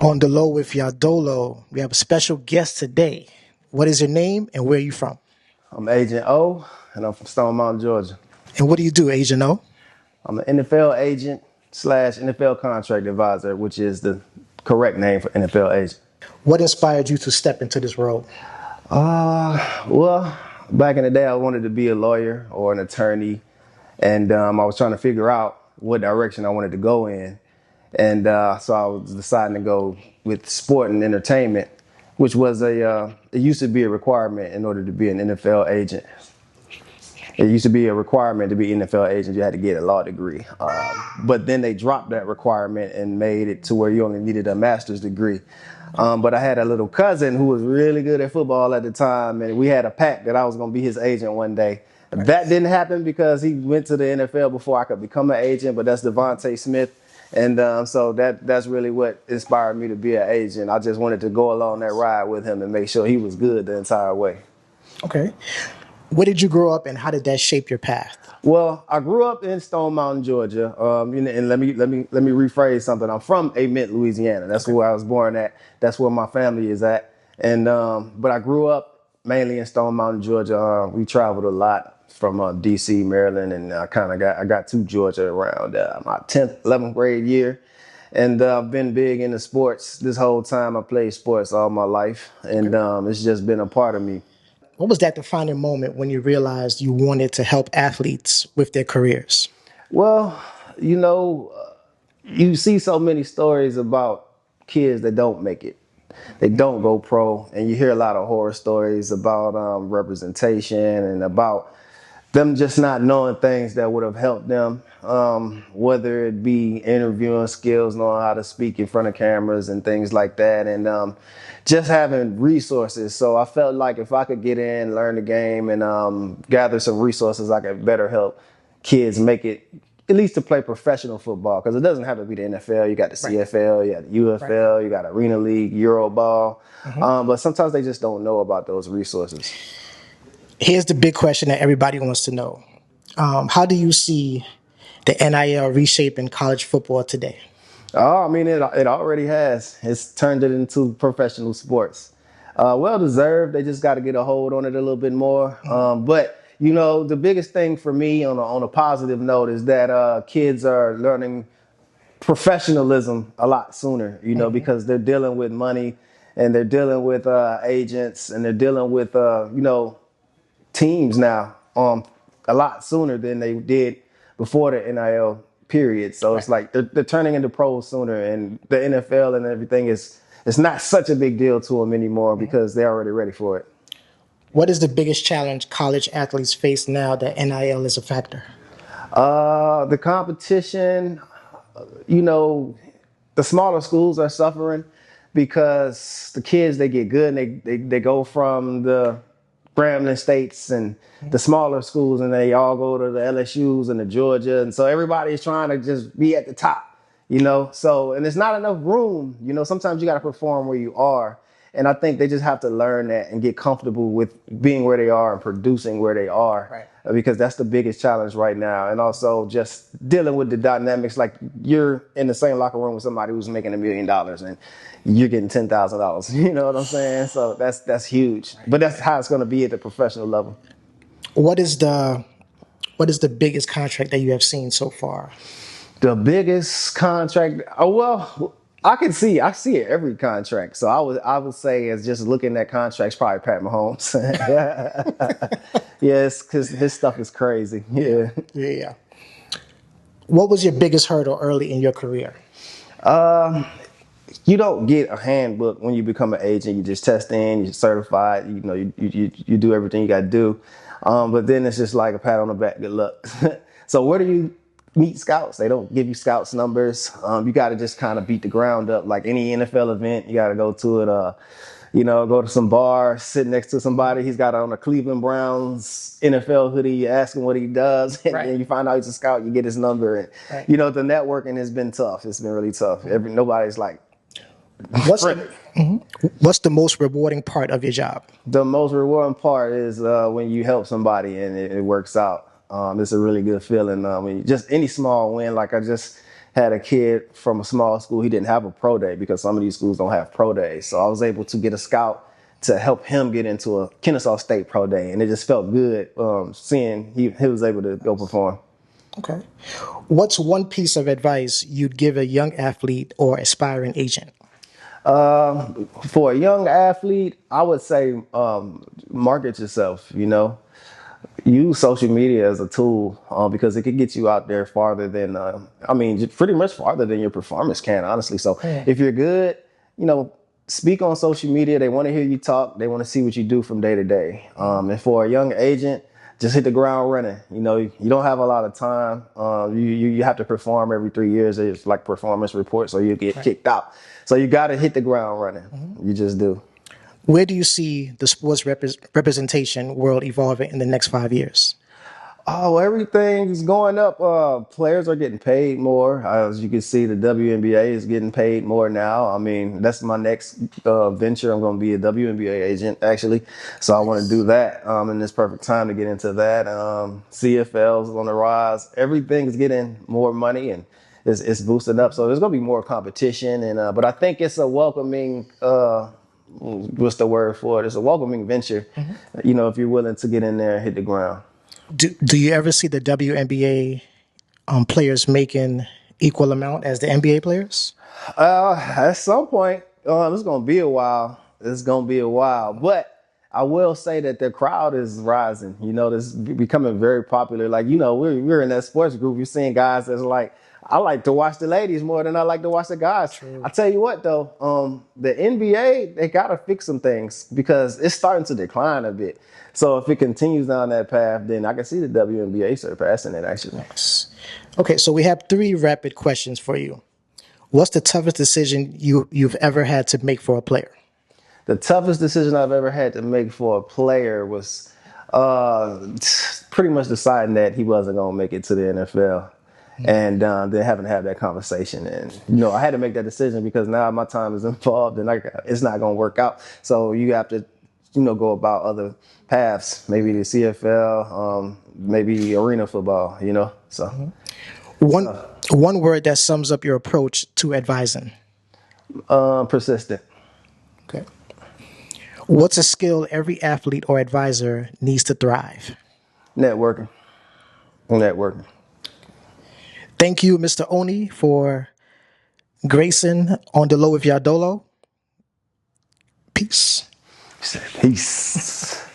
On the low with Yadolo, we have a special guest today. What is your name and where are you from? I'm Agent O, and I'm from Stone Mountain, Georgia. And what do you do, Agent O? I'm an NFL agent slash NFL contract advisor, which is the correct name for NFL agent. What inspired you to step into this role? Well, back in the day, I wanted to be a lawyer or an attorney, and I was trying to figure out what direction I wanted to go in. And so I was deciding to go with sport and entertainment, which was it used to be a requirement in order to be an NFL agent. It used to be a requirement to be NFL agent. You had to get a law degree. But then they dropped that requirement and made it to where you only needed a master's degree. But I had a little cousin who was really good at football at the time, and we had a pact that I was going to be his agent one day. That didn't happen because he went to the NFL before I could become an agent, but that's Devontae Smith. And so that's really what inspired me to be an agent. I just wanted to go along that ride with him and make sure he was good the entire way. Okay. Where did you grow up and how did that shape your path? Well, I grew up in Stone Mountain, Georgia. And let me rephrase something. I'm from Amint, Louisiana. That's Okay. where I was born at. That's where my family is at. And but I grew up mainly in Stone Mountain, Georgia. We traveled a lot from D.C., Maryland, and I got to Georgia around my 10th, 11th grade year. And I've been big into sports this whole time. I played sports all my life, and Okay. it's just been a part of me. What was that defining moment when you realized you wanted to help athletes with their careers? Well, you know, you see so many stories about kids that don't make it. They don't go pro, and you hear a lot of horror stories about representation and about them just not knowing things that would have helped them, whether it be interviewing skills, knowing how to speak in front of cameras and things like that, and just having resources. So I felt like if I could get in, learn the game, and gather some resources, I could better help kids make it at least to play professional football, because it doesn't have to be the NFL. You got the Right. CFL, you got the Right. UFL, you got Arena League, Euro Ball, Mhm. but sometimes they just don't know about those resources. Here's the big question that everybody wants to know. How do you see the NIL reshaping college football today? Oh, I mean, it already has. It's turned it into professional sports. Well deserved. They just got to get a hold on it a little bit more. But you know, the biggest thing for me on a positive note is that kids are learning professionalism a lot sooner. You know, Mhm. because they're dealing with money and they're dealing with agents and they're dealing with teams now a lot sooner than they did before the NIL period. So Right. it's like they're turning into pros sooner, and the NFL and everything is it's not such a big deal to them anymore because they're already ready for it. What is the biggest challenge college athletes face now that NIL is a factor? The competition, you know, the smaller schools are suffering because the kids they get good and they go from the Grambling states and the smaller schools and they all go to the LSUs and the Georgia, and so everybody's trying to just be at the top, you know. So and there's not enough room, you know. Sometimes you got to perform where you are, and I think they just have to learn that and get comfortable with being where they are and producing where they are, Right. because that's the biggest challenge right now. And also just dealing with the dynamics, like you're in the same locker room with somebody who's making $1 million and you're getting $10,000. You know what I'm saying? So that's huge. But that's how it's going to be at the professional level. What is the what is the biggest contract that you have seen so far? The biggest contract. Oh well, I see it every contract. So I would say as just looking at contracts, probably Pat Mahomes. Yes, because his stuff is crazy. Yeah. Yeah. What was your biggest hurdle early in your career? You don't get a handbook when you become an agent. You just test in, you're certified. You know, you do everything you got to do. But then it's just like a pat on the back. Good luck. So where do you meet scouts? They don't give you scouts numbers. You got to just kind of beat the ground up. Like any NFL event, you got to go to it. Go to some bar, sit next to somebody. He's got on a Cleveland Browns NFL hoodie. You ask him what he does, and Right. then you find out he's a scout. You get his number, and Right. the networking has been tough. It's been really tough. Nobody's like What's what's the most rewarding part of your job? the most rewarding part is when you help somebody and it works out. It's a really good feeling when just any small win. Like I just had a kid from a small school. He didn't have a pro day because some of these schools don't have pro days. So I was able to get a scout to help him get into a Kennesaw State pro day, and it just felt good seeing he was able to go perform. Okay. What's one piece of advice you'd give a young athlete or aspiring agent? For a young athlete, I would say market yourself. Use social media as a tool because it could get you out there farther than pretty much farther than your performance can, honestly. So if you're good, speak on social media. They want to hear you talk. They want to see what you do from day to day. And for a young agent, just hit the ground running. You don't have a lot of time. You have to perform every 3 years. It's like performance reports, or you get kicked out. So you got to hit the ground running. You just do. Where do you see the sports representation world evolving in the next 5 years? Oh, everything's going up. Players are getting paid more. As you can see, the WNBA is getting paid more now. I mean, that's my next venture. I'm going to be a WNBA agent, actually. So I want to do that. And it's perfect time to get into that. CFL's on the rise. Everything's getting more money and it's boosting up. So there's going to be more competition. But I think it's a welcoming what's the word for it? It's a welcoming venture, if you're willing to get in there and hit the ground. Do you ever see the WNBA players making equal amount as the NBA players? At some point, it's going to be a while. But I will say that the crowd is rising. This becoming very popular. Like, we're in that sports group. You're seeing guys that's like, I like to watch the ladies more than I like to watch the guys. True. I tell you what, though, the NBA, they got to fix some things because it's starting to decline a bit. So if it continues down that path, then I can see the WNBA surpassing it, actually. Nice. Okay, so we have 3 rapid questions for you. What's the toughest decision you've ever had to make for a player? The toughest decision I've ever had to make for a player was pretty much deciding that he wasn't going to make it to the NFL. And then having to have that conversation. And, I had to make that decision because now my time is involved and it's not going to work out. So you have to, go about other paths, maybe the CFL, maybe arena football, so. One word that sums up your approach to advising. Persistent. Okay. What's a skill every athlete or advisor needs to thrive? Networking. Thank you, Mr. Oni, for gracing on the Low with Yadolo. Peace. Peace.